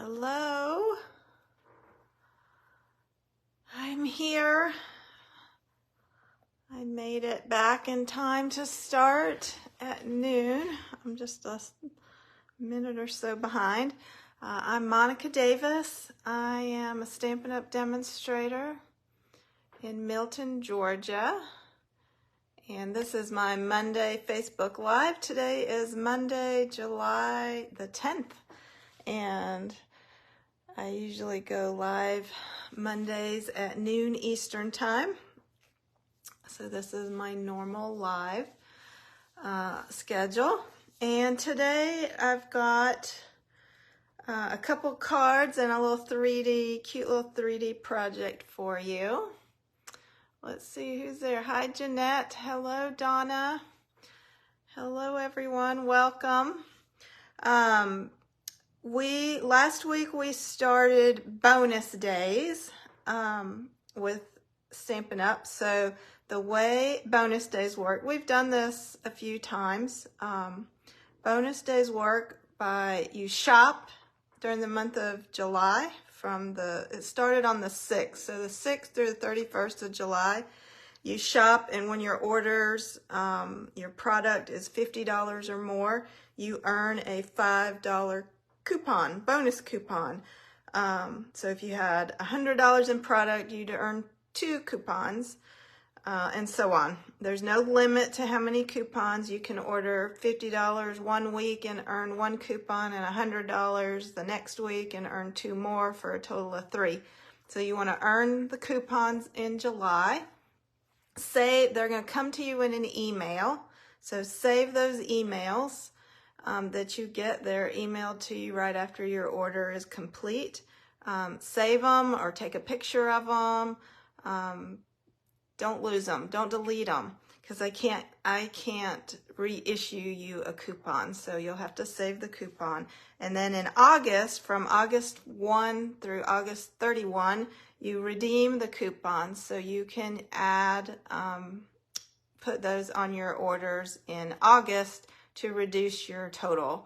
Hello, I'm here. I made it back in time to start at noon. I'm just a minute or so behind. I'm Monika Davis. I am a Stampin' Up! Demonstrator in Milton, Georgia. And this is my Monday Facebook Live. Today is Monday, July the 10th. And I usually go live Mondays at noon Eastern time. So this is my normal live schedule. And today I've got a couple cards and a little cute little 3D project for you. Let's see who's there. Hi, Jeanette. Hello, Donna. Hello, everyone. Welcome. Last week we started bonus days with Stampin' Up. So the way bonus days work, we've done this a few times. Bonus days work by you shop during the month of July it started on the 6th. So the 6th through the 31st of July, you shop, and when your orders, your product is $50 or more, you earn a $5 coupon, bonus coupon. So if you had $100 in product, you'd earn 2 coupons, and so on. There's no limit to how many coupons. You can order $50 one week and earn 1 coupon, and $100 the next week and earn 2 more for a total of 3. So you want to earn the coupons in July. They're going to come to you in an email. So save those emails that you get. They're emailed to you right after your order is complete. Save them or take a picture of them. Don't lose them. Don't delete them, because I can't reissue you a coupon. So you'll have to save the coupon. And then in August, from August 1 through August 31, you redeem the coupons. So you can put those on your orders in August to reduce your total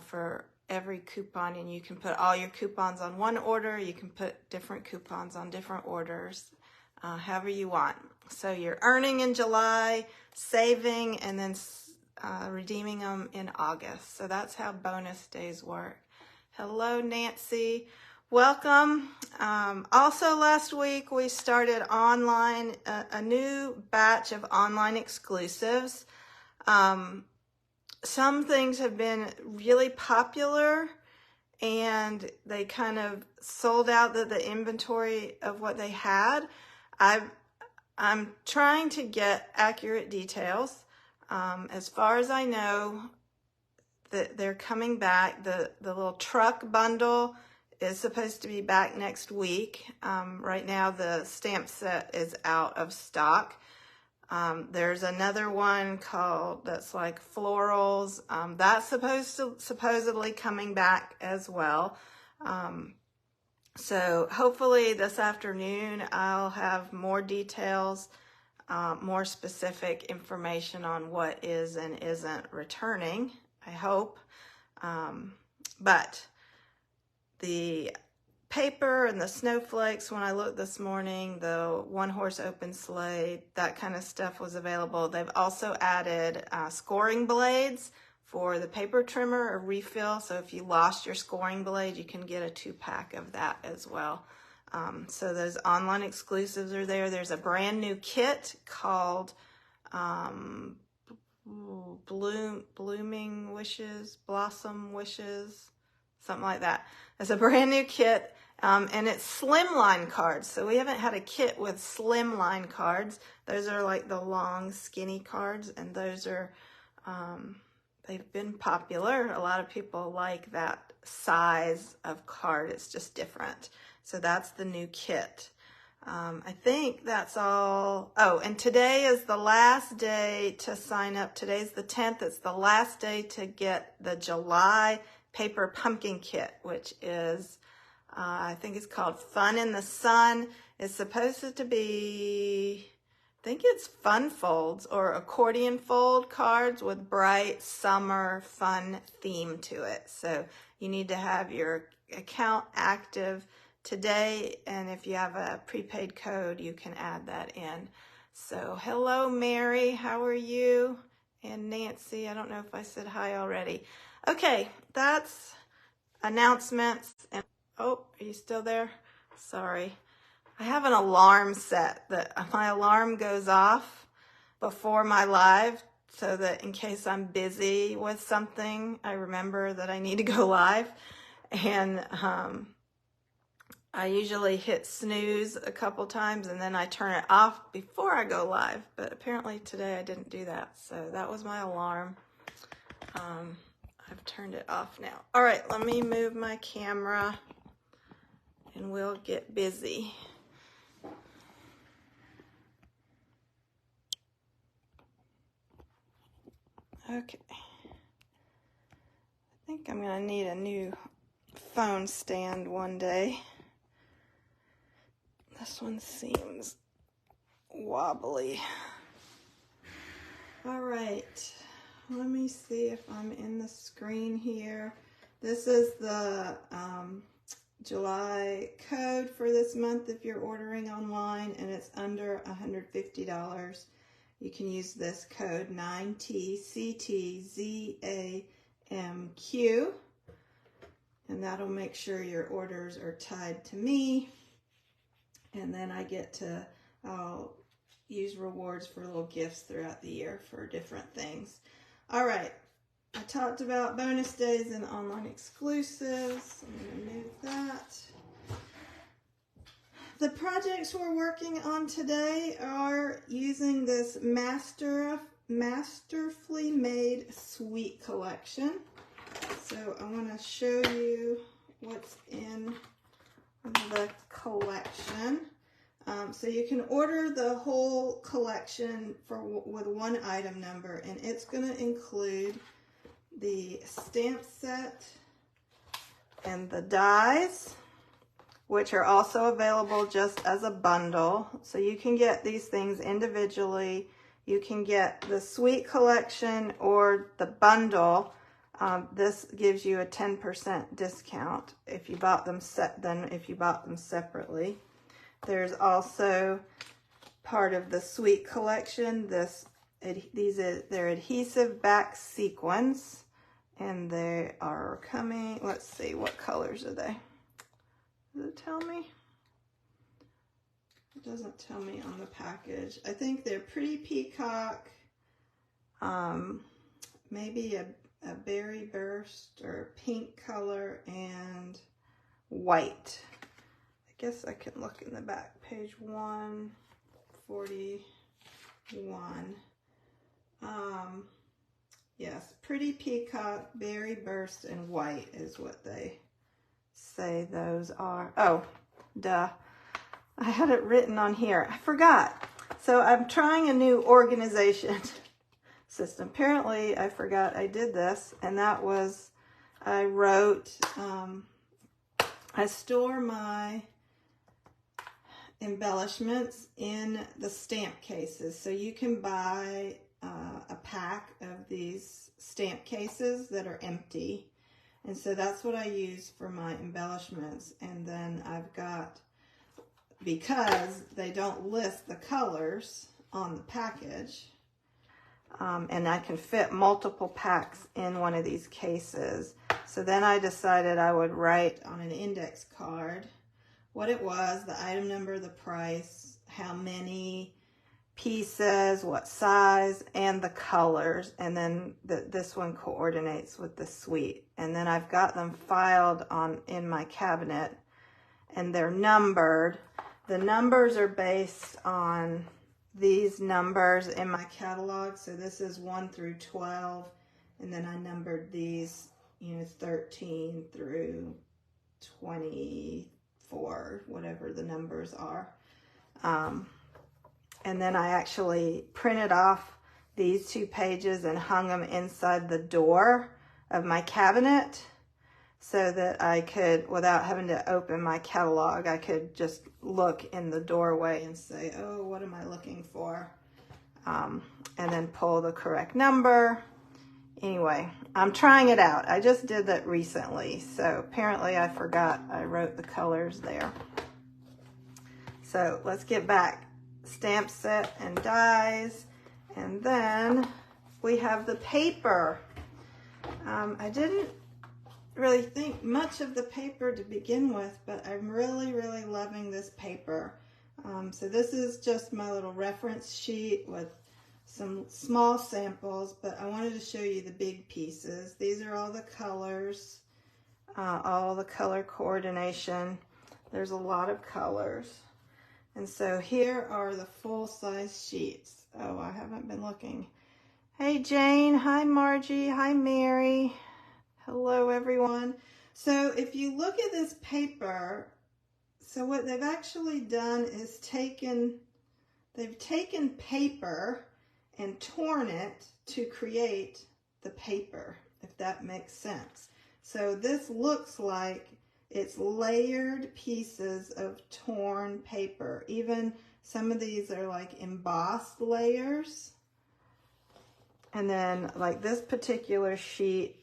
for every coupon. And you can put all your coupons on one order. You can put different coupons on different orders. However you want. So you're earning in July, saving, and then redeeming them in August. So that's how bonus days work. Hello, Nancy. Welcome. Also last week we started online, a new batch of online exclusives. Some things have been really popular and they kind of sold out the inventory of what they had. I'm trying to get accurate details. As far as I know, that they're coming back. The little truck bundle is supposed to be back next week. Right now the stamp set is out of stock. There's another one that's like florals. That's supposedly coming back as well. So hopefully this afternoon I'll have more details, more specific information on what is and isn't returning, I hope. But the paper and the snowflakes, when I looked this morning, the one-horse open sleigh, that kind of stuff was available. They've also added scoring blades for the paper trimmer, a refill. So if you lost your scoring blade, you can get a 2-pack of that as well. So those online exclusives are there. There's a brand new kit called Blooming Wishes, Blossom Wishes, something like that. It's a brand new kit, and it's slimline cards. So we haven't had a kit with slimline cards. Those are like the long, skinny cards, and those are they've been popular. A lot of people like that size of card. It's just different. So that's the new kit. I think that's all. Oh, and today is the last day to sign up. Today's the 10th. It's the last day to get the July paper pumpkin kit, which is, I think it's called Fun in the Sun. It's supposed to be, I think it's fun folds or accordion fold cards with bright summer fun theme to it. So you need to have your account active today, and if you have a prepaid code, you can add that in. So hello Mary, how are you? And Nancy, I don't know if I said hi already. Okay, that's announcements. And oh, are you still there? Sorry. I have an alarm set that my alarm goes off before my live so that in case I'm busy with something, I remember that I need to go live. And I usually hit snooze a couple times and then I turn it off before I go live. But apparently today I didn't do that. So that was my alarm. I've turned it off now. All right, let me move my camera and we'll get busy. Okay. I think I'm gonna need a new phone stand one day. This one seems wobbly. All right, let me see if I'm in the screen here. This is the July code for this month if you're ordering online and it's under $150. You can use this code 9TCTZAMQ, and that'll make sure your orders are tied to me. And then I get to, I'll use rewards for little gifts throughout the year for different things. All right, I talked about bonus days and online exclusives. I'm going to move that. The projects we're working on today are using this Masterfully Made Suite Collection. So I want to show you what's in the collection. So you can order the whole collection with one item number, and it's going to include the stamp set and the dies, which are also available just as a bundle. So you can get these things individually. You can get the suite collection or the bundle. This gives you a 10% discount if you bought them separately. There's also part of the suite collection. They're adhesive-backed sequins, and they are coming. Let's see, what colors are they? Does it tell me? It doesn't tell me on the package. I think they're pretty peacock, maybe a berry burst or pink color, and white. I guess I can look in the back, page 141. Yes, pretty peacock, berry burst, and white is what they say those are. Oh, duh. I had it written on here. I forgot. So I'm trying a new organization system. Apparently, I forgot I did this, and that was, I wrote, I store my embellishments in the stamp cases. So you can buy a pack of these stamp cases that are empty. And so that's what I use for my embellishments. And then I've got, because they don't list the colors on the package, and I can fit multiple packs in one of these cases. So then I decided I would write on an index card what it was, the item number, the price, how many pieces, what size, and the colors. And then this one coordinates with the suite. And then I've got them filed in my cabinet, and they're numbered. The numbers are based on these numbers in my catalog. So this is 1 through 12, and then I numbered these, 13 through 24, whatever the numbers are. And then I actually printed off these 2 pages and hung them inside the door of my cabinet so that I could, without having to open my catalog, I could just look in the doorway and say, oh, what am I looking for? And then pull the correct number Anyway, I'm trying it out. I just did that recently, so apparently I forgot I wrote the colors there. So let's get back. Stamp set and dies, and then we have the paper. I didn't really think much of the paper to begin with, but I'm really loving this paper. So this is just my little reference sheet with some small samples, but I wanted to show you the big pieces. These are all the colors, all the color coordination. There's a lot of colors. And so here are the full-size sheets. Oh, I haven't been looking. Hey Jane, hi Margie, hi Mary. Hello everyone. So if you look at this paper, so what they've actually done is they've taken paper and torn it to create the paper, if that makes sense. So this looks like it's layered pieces of torn paper. Even some of these are like embossed layers. And then like this particular sheet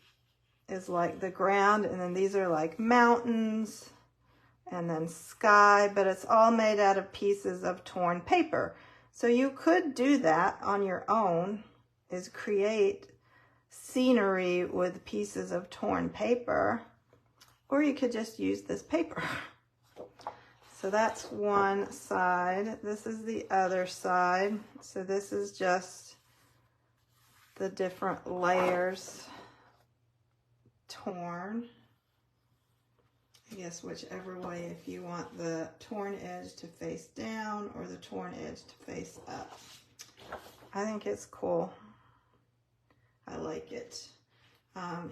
is like the ground, and then these are like mountains and then sky, but it's all made out of pieces of torn paper. So you could do that on your own, is create scenery with pieces of torn paper, or you could just use this paper. So that's one side. This is the other side. So this is just the different layers torn. I guess whichever way, if you want the torn edge to face down or the torn edge to face up. I think it's cool. I like it.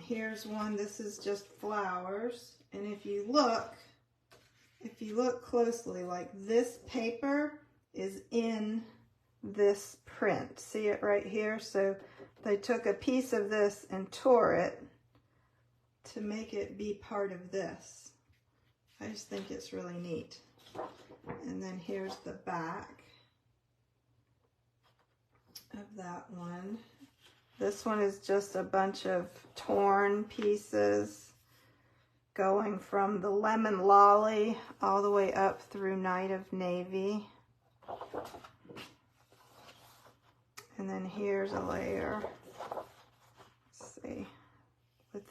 Here's one. This is just flowers. And if you look closely, like this paper is in this print. See it right here? So they took a piece of this and tore it to make it be part of this. I just think it's really neat. And then here's the back of that one. This one is just a bunch of torn pieces going from the Lemon Lolly all the way up through Night of Navy. And then here's a layer, let's see, with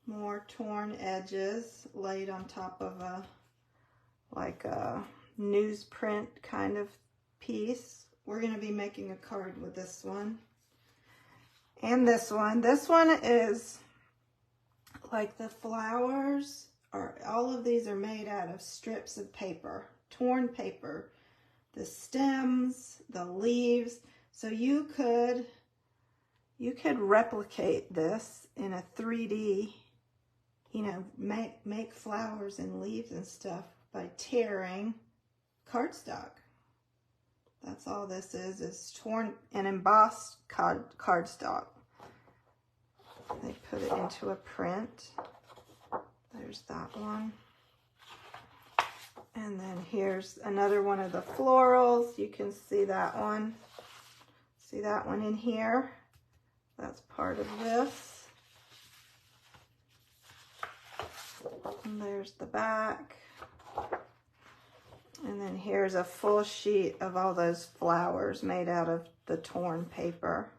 more torn edges laid on top of like a newsprint kind of piece. We're going to be making a card with this one. And this one. This one is like the flowers, all of these are made out of strips of paper, torn paper. The stems, the leaves. So you could replicate this in a 3D, you know, make flowers and leaves and stuff by tearing cardstock. That's all this is torn and embossed cardstock. They put it into a print. There's that one. And then here's another one of the florals. You can see that one. See that one in here? That's part of this. And there's the back. And then here's a full sheet of all those flowers made out of the torn paper.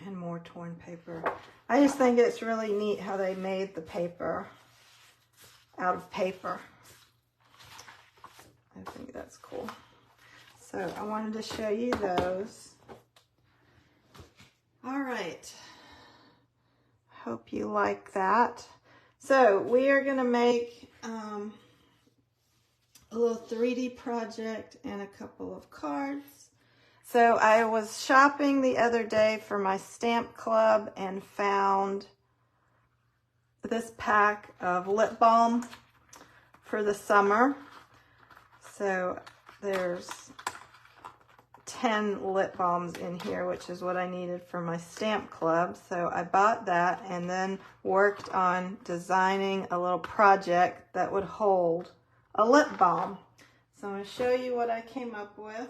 And more torn paper. I just think it's really neat how they made the paper out of paper. I think that's cool. So I wanted to show you those. All right. Hope you like that. So we are going to make a little 3D project and a couple of cards. So I was shopping the other day for my stamp club and found this pack of lip balm for the summer. So there's 10 lip balms in here, which is what I needed for my stamp club. So I bought that and then worked on designing a little project that would hold a lip balm. So I'm going to show you what I came up with.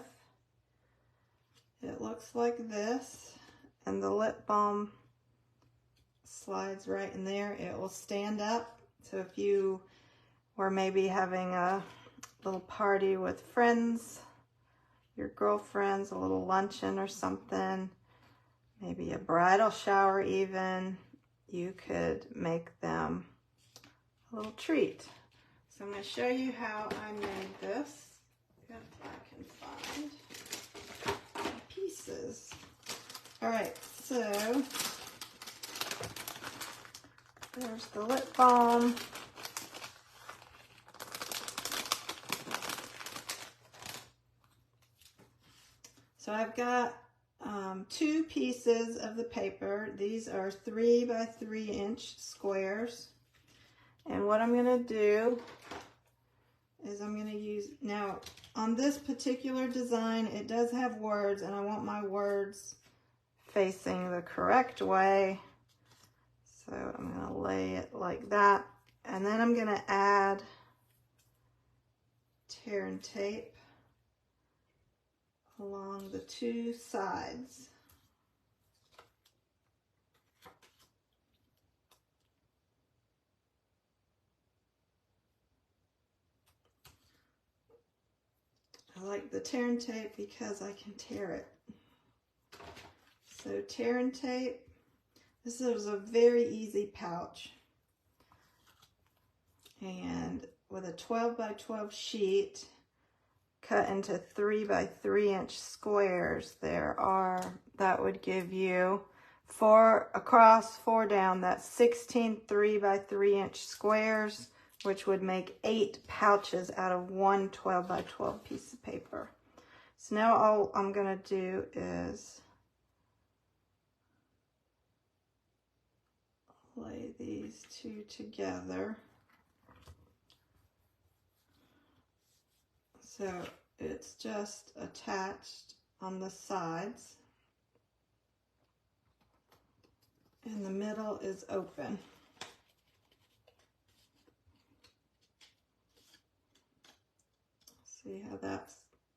it looks like this, and the lip balm slides right in there. It will stand up, so if you were maybe having a little party with friends, your girlfriends, a little luncheon or something, maybe a bridal shower even, you could make them a little treat. So I'm going to show you how I made this, if I can find my pieces. All right, so there's the lip balm. So I've got 2 pieces of the paper. These are 3 by 3 inch squares. And what I'm going to do is I'm going to use, now on this particular design, it does have words, and I want my words facing the correct way. So I'm going to lay it like that. And then I'm going to add tear and tape along the 2 sides. I like the tear and tape because I can tear it. So tear and tape. This is a very easy pouch. And with a 12 by 12 sheet cut into 3 by 3 inch squares, that would give you 4 across, 4 down. That's 16 3 by 3 inch squares, which would make 8 pouches out of one 12 by 12 piece of paper. So now all I'm going to do is lay these 2 together. So it's just attached on the sides, and the middle is open. See how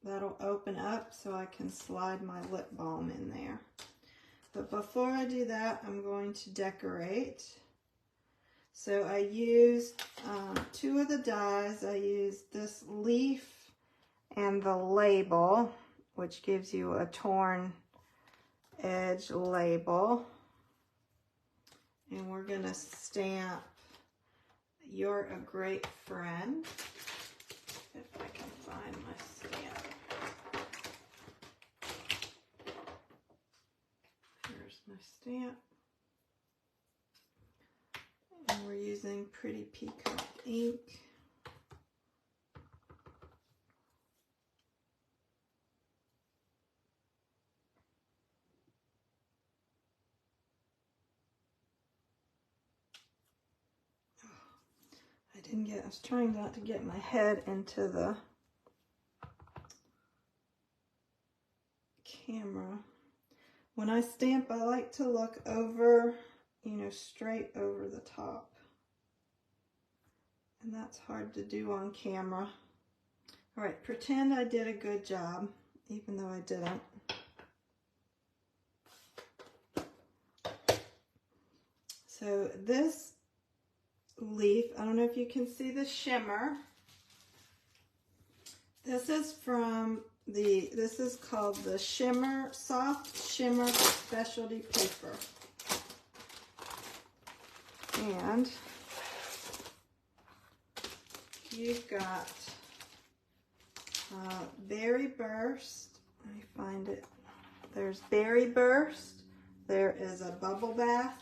that'll open up so I can slide my lip balm in there. But before I do that, I'm going to decorate. So I used 2 of the dies. I used this leaf and the label, which gives you a torn edge label. And we're going to stamp "You're a Great Friend." If I can find my stamp. Here's my stamp. And we're using Pretty Peacock ink. I was trying not to get my head into the camera. When I stamp, I like to look over, straight over the top. And that's hard to do on camera. All right, pretend I did a good job, even though I didn't. So this leaf, I don't know if you can see the shimmer. This is called the Shimmer, Soft Shimmer Specialty Paper. And you've got Berry Burst. Let me find it. There's Berry Burst. There is a Bubble Bath.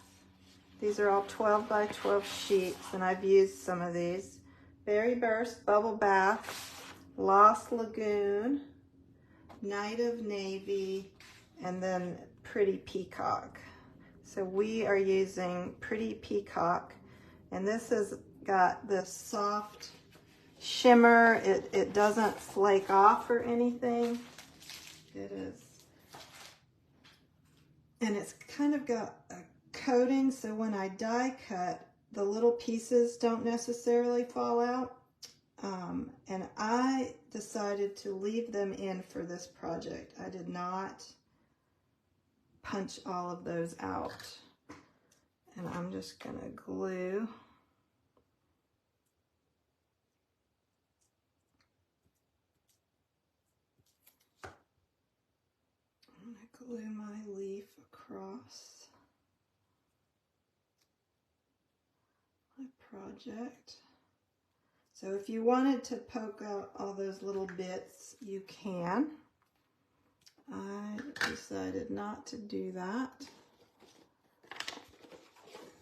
These are all 12 by 12 sheets, and I've used some of these. Berry Burst, Bubble Bath, Lost Lagoon, Night of Navy, and then Pretty Peacock. So we are using Pretty Peacock, and this has got this soft shimmer. It doesn't flake off or anything. It is. And it's kind of got a coating, so when I die cut, the little pieces don't necessarily fall out. And I decided to leave them in for this project. I did not punch all of those out. And I'm just going to glue. I'm going to glue my leaf across my project. So if you wanted to poke out all those little bits, you can. I decided not to do that.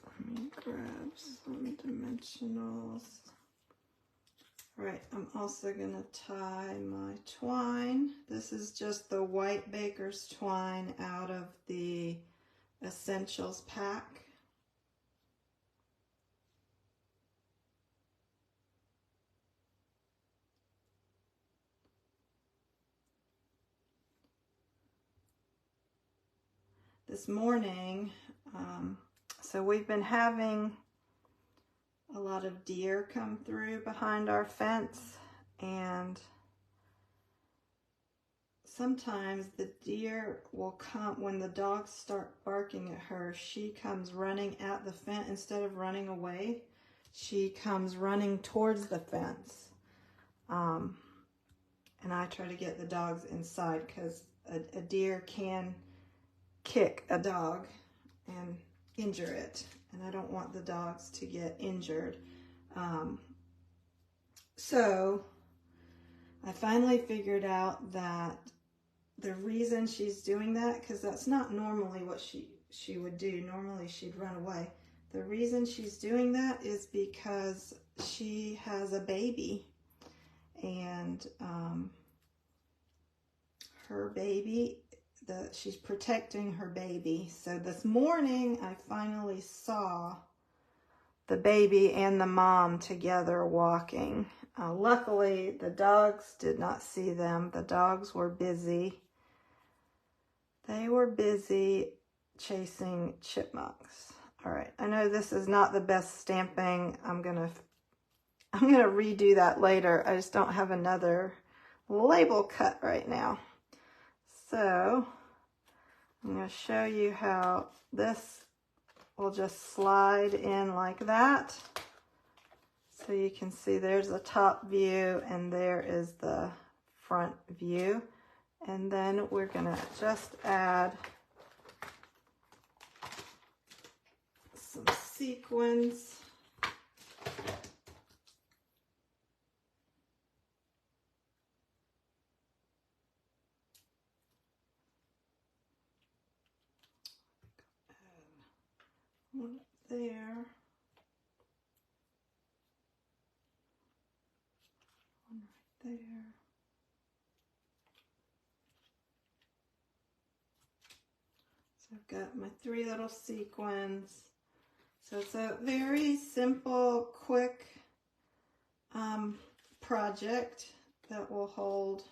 Let me grab some dimensionals. All right, I'm also going to tie my twine. This is just the White Bakers Twine out of the Essentials pack. This morning, so we've been having a lot of deer come through behind our fence, and sometimes the deer will come when the dogs start barking at her. She comes running at the fence instead of running away. She comes running towards the fence, and I try to get the dogs inside because a deer can kick a dog and injure it, and I don't want the dogs to get injured. So I finally figured out that the reason she's doing that, because that's not normally what she would do. Normally she'd run away. The reason she's doing that is because she has a baby, and her baby, she's protecting her baby. So this morning I finally saw the baby and the mom together walking. Luckily the dogs did not see them. The dogs were busy. They were busy chasing chipmunks. All right, I know this is not the best stamping. I'm gonna redo that later. I just don't have another label cut right now. So I'm going to show you how this will just slide in like that. So you can see there's the top view and there is the front view. And then we're going to just add some sequins. One up there, one right there. So I've got my 3 little sequins. So it's a very simple, quick project that will hold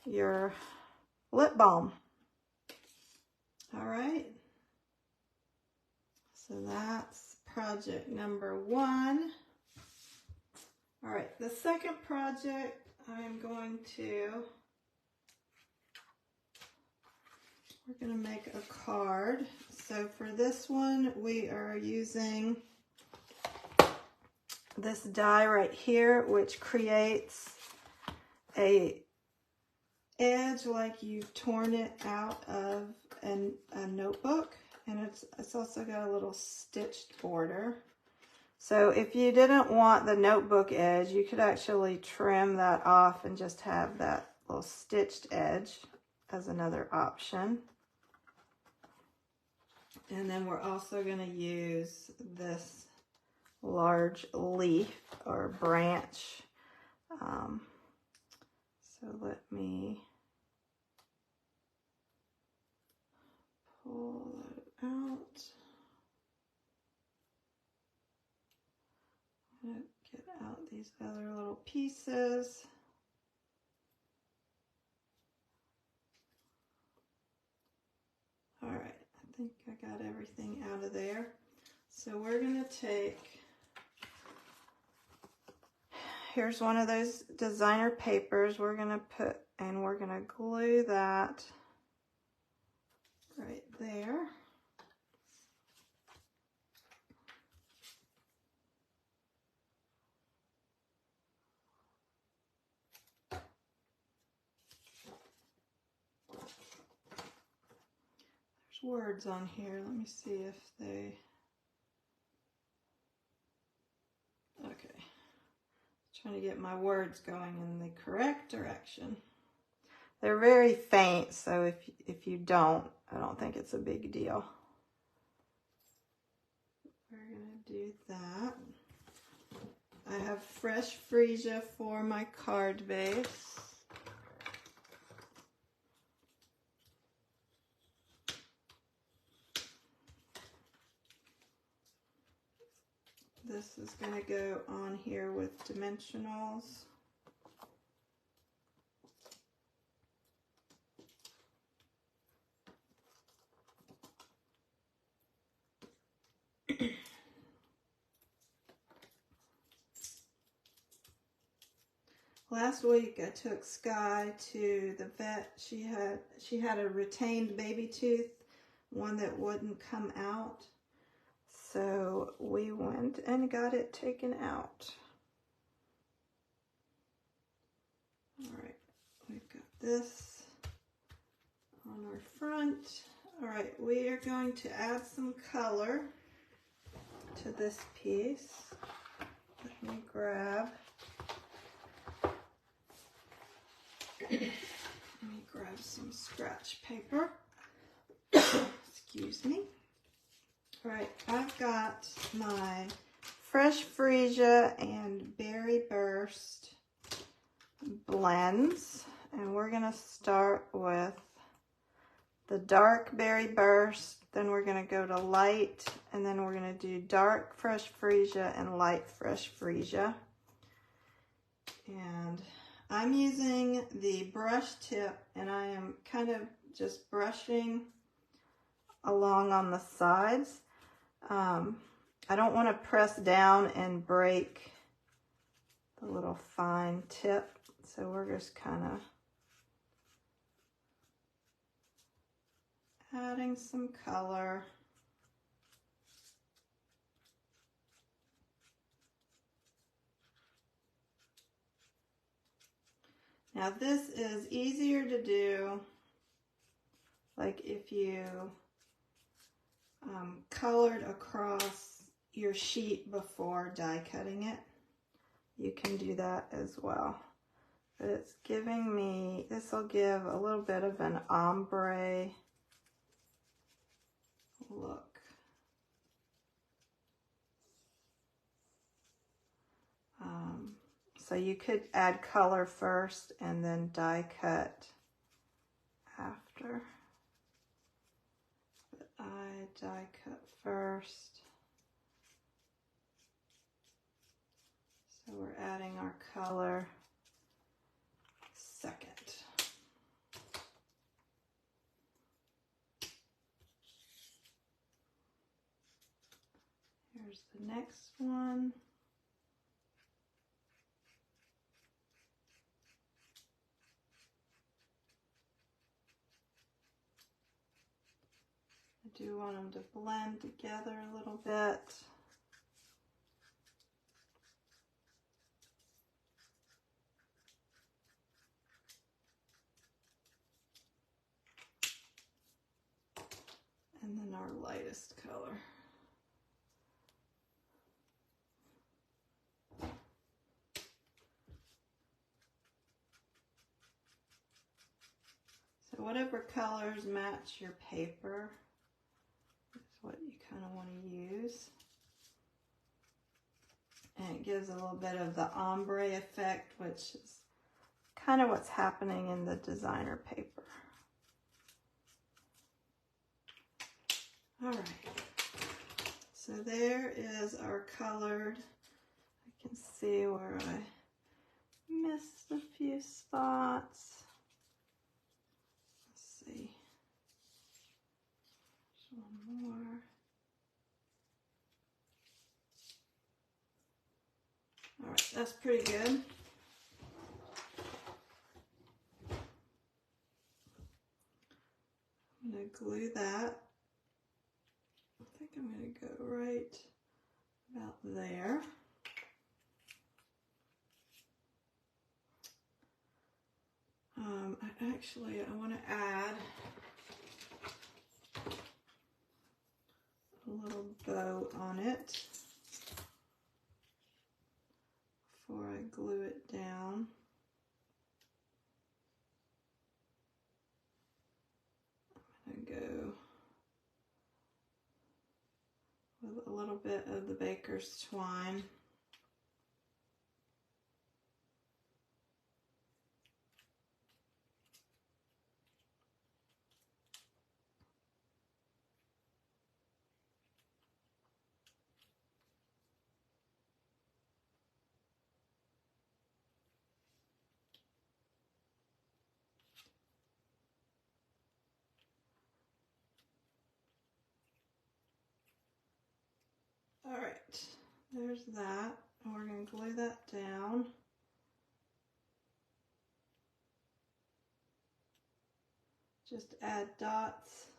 your lip balm. All right. So that's project number 1. All right, the second project I'm going to, we're going to make a card. So for this one, we are using this die right here, which creates a edge like you've torn it out of a notebook. And it's also got a little stitched border. So if you didn't want the notebook edge, you could actually trim that off and just have that little stitched edge as another option. And then we're also going to use this large leaf or branch. So let me pull that out. I'm going to get out these other little pieces. All right, I think I got everything out of there. So we're going to take, here's one of those designer papers we're going to put, and we're going to glue that right there. There's words on here. Let me see if they... Okay. Trying to get my words going in the correct direction. They're very faint, so if you don't, I don't think it's a big deal. We're gonna do that. I have fresh Freesia for my card base. This is going to go on here with dimensionals. Last week I took Sky to the vet. She had a retained baby tooth, one that wouldn't come out. So we went and got it taken out. All right, we've got this on our front. All right, we are going to add some color to this piece. Let me grab some scratch paper. Excuse me. All right, I've got my Fresh Freesia and Berry Burst blends, and we're gonna start with the dark Berry Burst, then we're gonna go to light, and then we're gonna do dark Fresh Freesia and light Fresh Freesia. And I'm using the brush tip, and I am kind of just brushing along on the sides. I don't want to press down and break the little fine tip, so we're just kind of adding some color. Now this is easier to do, like if you colored across your sheet before die cutting it, you can do that as well. But it's giving me, this will give a little bit of an ombre look. So you could add color first and then die cut after. But I die cut first. So we're adding our color second. Here's the next one. I do want them to blend together a little bit. And then our lightest color. So whatever colors match your paper is what you kind of want to use. And it gives a little bit of the ombre effect, which is kind of what's happening in the designer paper. All right, so there is our colored. I can see where I missed a few spots. Let's see, there's one more. All right, that's pretty good. I'm gonna going to glue that. I think I'm going to go right about there. I want to add a little bow on it before I glue it down. I'm going to go with a little bit of the Baker's Twine. All right, there's that, and we're going to glue that down. Just add dots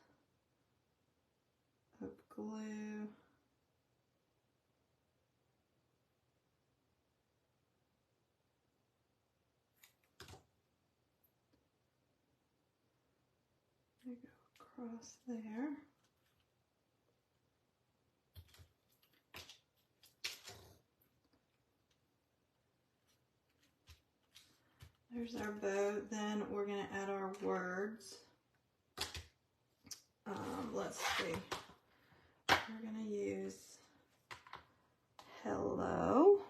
of glue. There you go, across there. There's our bow. Then we're going to add our words. Let's see. We're going to use hello.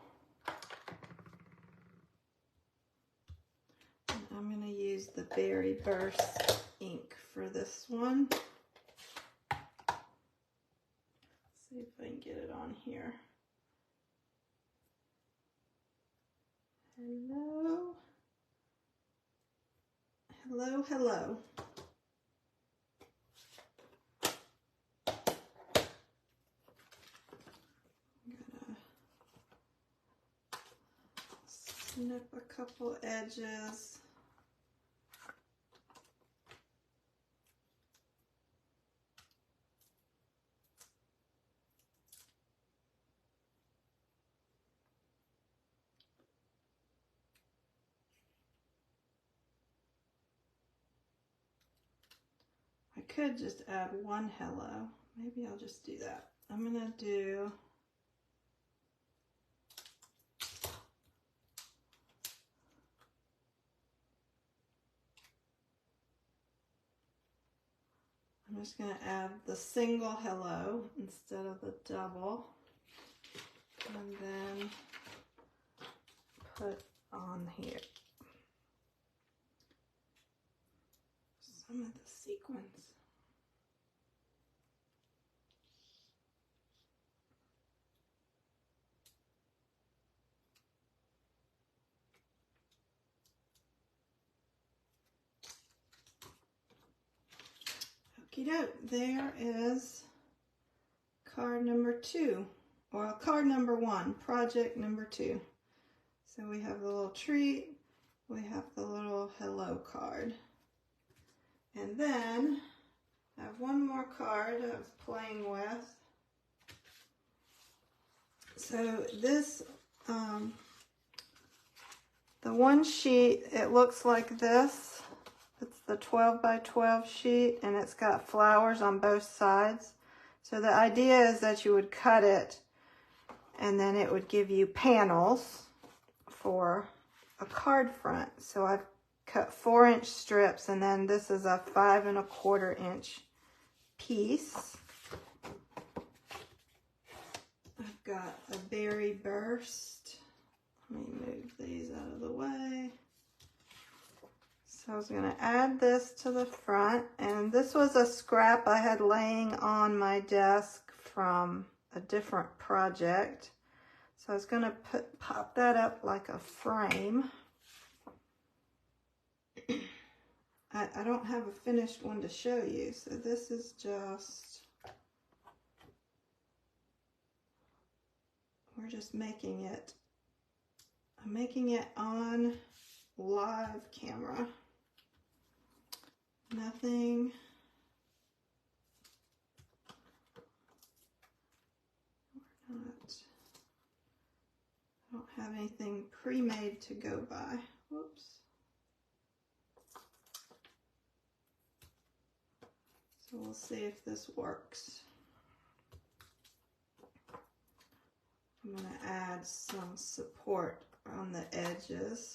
And I'm going to use the Berry Burst ink for this one. Let's see if I can get it on here. Hello. Hello, hello. I'm gonna snip a couple edges. I could just add one hello. Maybe I'll just do that. I'm gonna do I'm just gonna add the single hello instead of the double, and then put on here some of the sequins. Okie doke, there is card number 2, or card number 1, project number 2. So we have the little treat, we have the little hello card. And then I have one more card I was playing with. So this, the one sheet, it looks like this. It's the 12 by 12 sheet, and it's got flowers on both sides. So the idea is that you would cut it, and then it would give you panels for a card front. So I've cut 4-inch strips, and then this is a 5 1/4 inch piece. I've got a Berry Burst. Let me move these out of the way. So I was going to add this to the front, and this was a scrap I had laying on my desk from a different project. So I was going to pop that up like a frame. I don't have a finished one to show you, so this is just, we're just making it, I'm making it on live camera. Nothing have anything pre-made to go by. Whoops. So we'll see if this works. I'm going to add some support on the edges.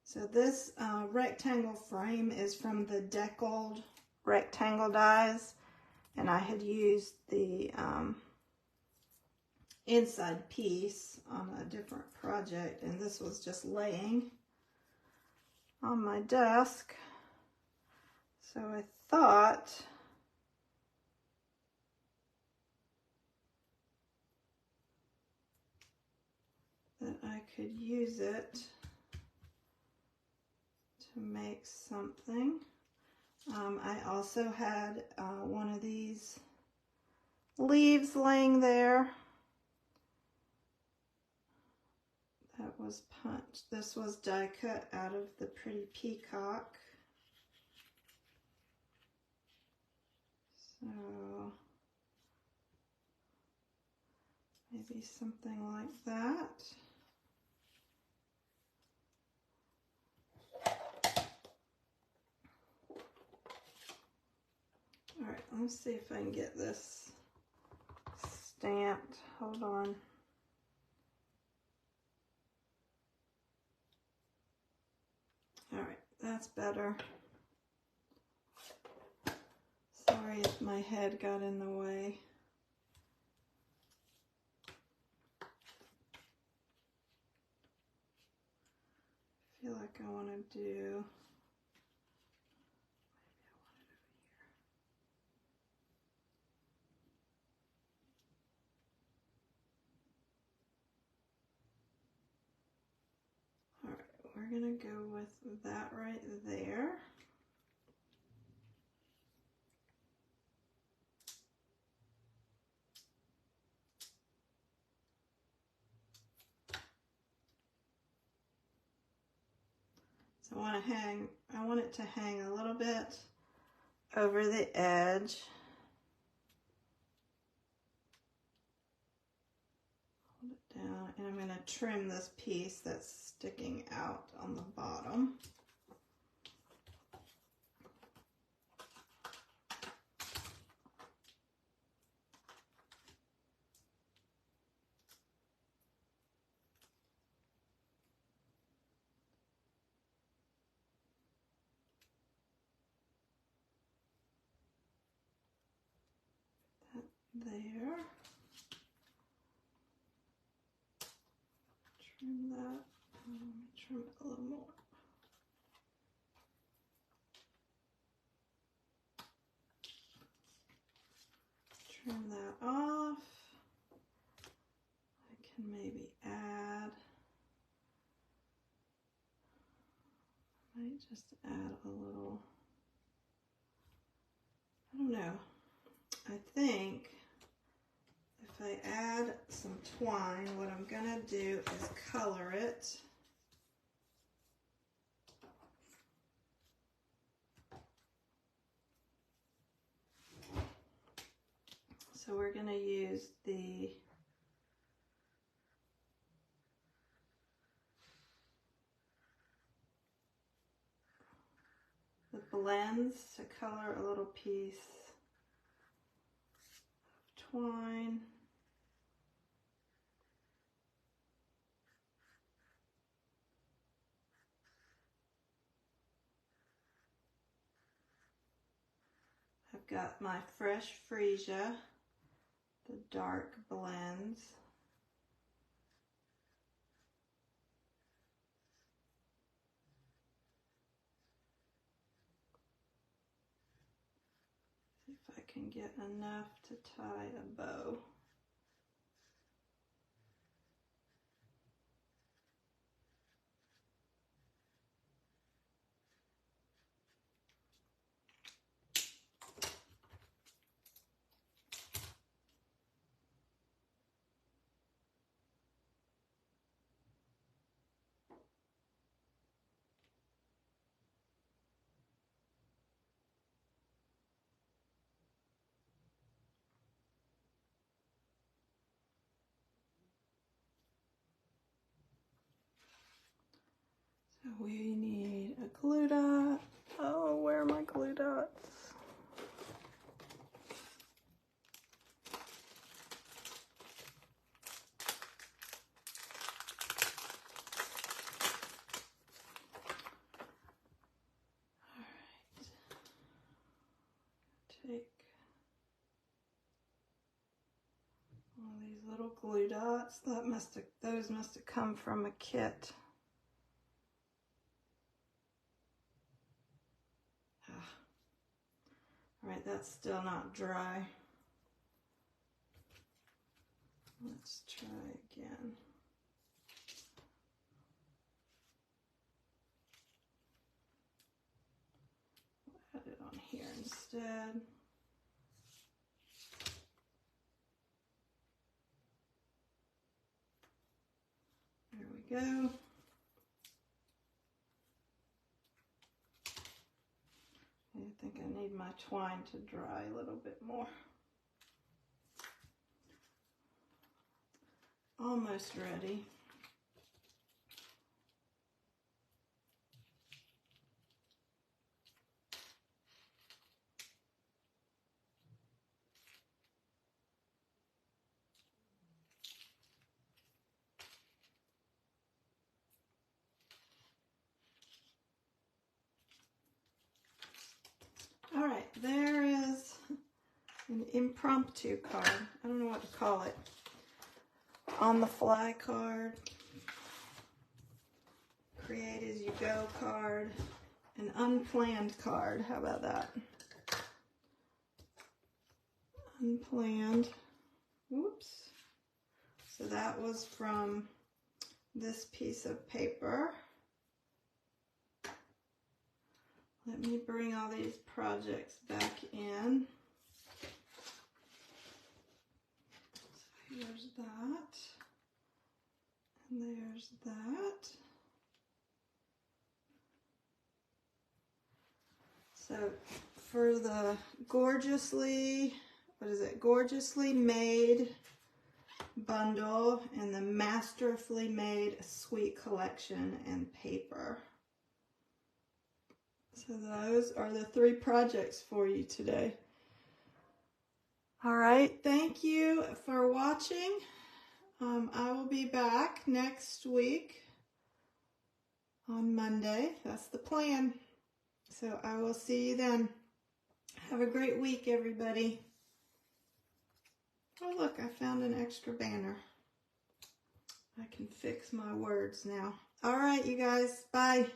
So this rectangle frame is from the Deckled rectangle dies, and I had used the inside piece on a different project, and this was just laying on my desk. So I thought that I could use it to make something. I also had one of these leaves laying there that was punched. This was die cut out of the pretty Peacock. So maybe something like that. All right, let's see if I can get this stamped. Hold on. All right, that's better. Sorry if my head got in the way. I feel like I want to do... We're going to go with that right there. So I want it to hang a little bit over the edge. Hold it down, and I'm going to trim this piece that's sticking out on the bottom. That there. Trim that. Let me trim it a little more. Trim that off. I can maybe add, I might just add a little, I don't know. I think if I add some twine, what I'm gonna do is color it. So we're gonna use the blends to color a little piece of twine. I've got my fresh Freesia, the dark blends. See if I can get enough to tie a bow. we need a glue dot. Oh, where are my glue dots? Take all these little glue dots. Those must have come from a kit. All right, that's still not dry. Let's try again. We'll add it on here instead. There we go. I think I need my twine to dry a little bit more. Almost ready. All right, there is an impromptu card. I don't know what to call it. On the fly card, create as you go card, an unplanned card. How about that? Unplanned. Oops. So that was from this piece of paper. Let me bring all these projects back in. So here's that, and there's that. So for the gorgeously made bundle and the Masterfully Made Suite Collection and paper. So those are the 3 projects for you today. All right, thank you for watching. I will be back next week on Monday. That's the plan. So I will see you then. Have a great week, everybody. Oh, look, I found an extra banner. I can fix my words now. All right, you guys. Bye.